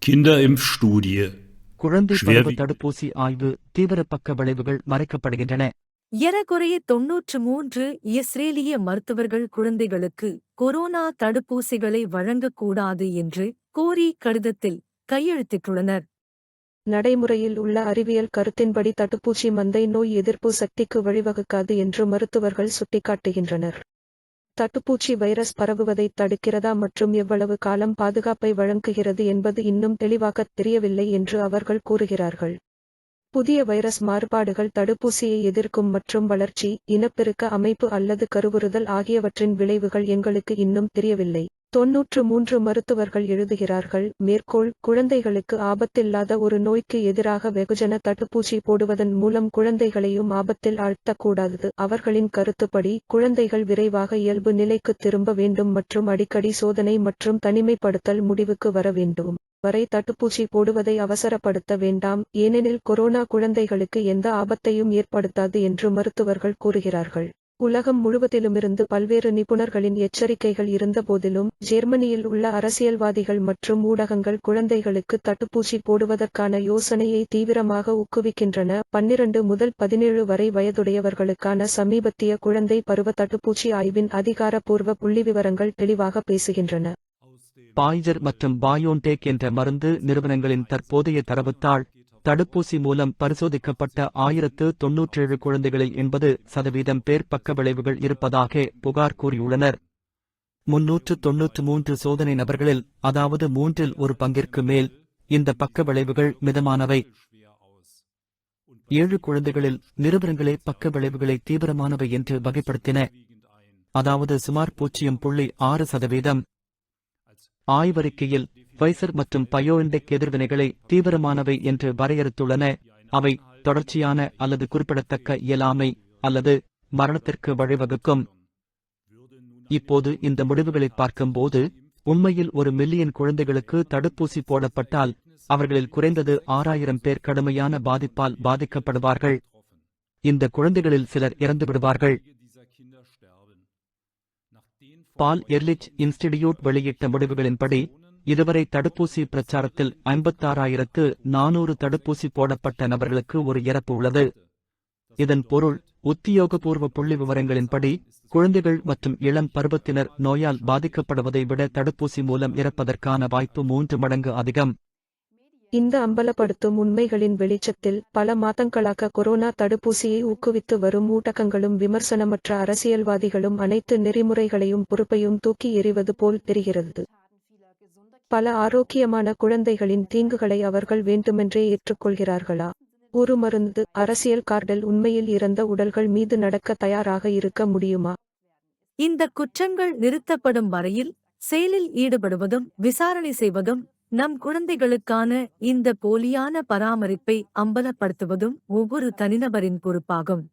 Kinderimpfstudie. குழந்தை பருவ Schwerwiegend. தடுப்பூசி ஆய்வு தீவிர பக்க விளைவுகள் மறைக்கப்படுகின்றன. ஏறக்குறைய 93 இஸ்ரேலிய மருத்துவர்கள் குழந்தைகளுக்கு கொரோனா தடுப்பூசிகளை வழங்கக்கூடாது என்று கோரி கடிதத்தில் கையெழுத்திட்டுள்ளனர். நடைமுறையில் உள்ள அறிவியல் கருத்தின்படி தடுப்பூசி மந்தை நோய் எதிர்ப்பு சக்திக்கு வழிவகுக்காது என்று மருத்துவர்கள் சுட்டிக்காட்டுகின்றனர். தடுப்பூசி வைரஸ் பரவுவதைத் தடுக்கிறதா மற்றும் எவ்வளவு காலம் பாதுகாப்பை வழங்குகிறது என்பது இன்னும் தெளிவாகத் தெரியவில்லை என்று அவர்கள் கூறுகிறார்கள். புதிய வைரஸ் மாறுபாடுகள் தடுப்பூசியை எதிர்க்கும் மற்றும் வளர்ச்சி, இனப்பெருக்க அமைப்பு அல்லது கருவுறுதல் ஆகியவற்றின் விளைவுகள் எங்களுக்கு இன்னும் தெரியவில்லை. 93 மருத்துவர்கள் எழுதுகிறார்கள். மேற்கோள்: குழந்தைகளுக்கு ஆபத்தில்லாத ஒரு நோய்க்கு எதிராக வெகுஜன தடுப்பூசி போடுவதன் மூலம் குழந்தைகளையும் ஆபத்தில் ஆழ்த்தக்கூடாது. அவர்களின் கருத்துப்படி, குழந்தைகள் விரைவாக இயல்பு நிலைக்கு திரும்ப வேண்டும் மற்றும் அடிக்கடி சோதனை மற்றும் தனிமைப்படுத்தல் முடிவுக்கு வர வேண்டும். வரை தடுப்பூசி போடுவதை அவசரப்படுத்த வேண்டாம், ஏனெனில் கொரோனா குழந்தைகளுக்கு எந்த ஆபத்தையும் ஏற்படுத்தாது என்று மருத்துவர்கள் கூறுகிறார்கள். உலகம் முழுவதிலுமிருந்து பல்வேறு நிபுணர்களின் எச்சரிக்கைகள் இருந்தபோதிலும், ஜெர்மனியில் உள்ள அரசியல்வாதிகள் மற்றும் ஊடகங்கள் குழந்தைகளுக்கு தடுப்பூசி போடுவதற்கான யோசனையை தீவிரமாக ஊக்குவிக்கின்றன. 12 முதல் 17 வரை வயதுடையவர்களுக்கான சமீபத்திய குழந்தை பருவ தடுப்பூசி ஆய்வின் அதிகாரப்பூர்வ புள்ளிவிவரங்கள் தெளிவாக பேசுகின்றன. பாய்சர் மற்றும் பாயோன்டேக் என்ற மருந்து நிறுவனங்களின் தற்போதைய தரவுத்தாள், தடுப்பூசி மூலம் பரிசோதிக்கப்பட்ட 1097 குழந்தைகளில் 80% பேர் பக்க விளைவுகள் இருப்பதாக புகார் கூறியுள்ளனர். 393 சோதனை நபர்களில், அதாவது மூன்றில் ஒரு பங்கிற்கு மேல், இந்த பக்க விளைவுகள் மிதமானவை. 7 குழந்தைகளில் நிறுவனங்களே பக்க விளைவுகளை தீவிரமானவை என்று வகைப்படுத்தின, அதாவது சுமார் 0.6%. ஆய்வறிக்கையில் ஃபைசர் மற்றும் பயோஎன்டெக் எதிர்வினைகளை தீவிரமானவை என்று வரையறுத்துள்ளன. அவை தொடர்ச்சியான அல்லது குறிப்பிடத்தக்க இயலாமை அல்லது மரணத்திற்கு வழிவகுக்கும். இப்போது இந்த முடிவுகளை பார்க்கும்போது, உண்மையில் 1 மில்லியன் குழந்தைகளுக்கு தடுப்பூசி போடப்பட்டால், அவர்களில் குறைந்தது 6000 பேர் கடுமையான பாதிப்பால் பாதிக்கப்படுவார்கள். இந்த குழந்தைகளில் சிலர் இறந்துவிடுவார்கள். பால் எர்லிச் இன்ஸ்டிடியூட் வெளியிட்ட முடிவுகளின்படி, இதுவரை தடுப்பூசி பிரச்சாரத்தில் 56,400 தடுப்பூசி போடப்பட்ட நபர்களுக்கு ஒரு இறப்பு உள்ளது. இதன் பொருள், உத்தியோகபூர்வ புள்ளி விவரங்களின்படி, குழந்தைகள் மற்றும் இளம் பருவத்தினர் நோயால் பாதிக்கப்படுவதை விட தடுப்பூசி மூலம் இறப்பதற்கான வாய்ப்பு 3 மடங்கு அதிகம். இந்த அம்பலப்படுத்தும் உண்மைகளின் வெளிச்சத்தில், பல மாதங்களாக கொரோனா தடுப்பூசியை ஊக்குவித்து வரும் ஊடகங்களும் விமர்சனமற்ற அரசியல்வாதிகளும் அனைத்து நெறிமுறைகளையும் பொறுப்பையும் தூக்கி எறிவது போல் தெரிகிறது. பல ஆரோக்கியமான குழந்தைகளின் தீங்குகளை அவர்கள் வேண்டுமென்றே ஏற்றுக்கொள்கிறார்களா? ஒரு மருந்து, அரசியல் கார்டல் உண்மையில் இறந்த உடல்கள் மீது நடக்க தயாராக இருக்க முடியுமா? இந்த குற்றங்கள் நிறுத்தப்படும் வரையில் செயலில் ஈடுபடுவதும் விசாரணை செய்வதும், நம் குழந்தைகளுக்கான இந்த போலியான பராமரிப்பை அம்பலப்படுத்துவதும் ஒவ்வொரு தனிநபரின் பொறுப்பாகும்.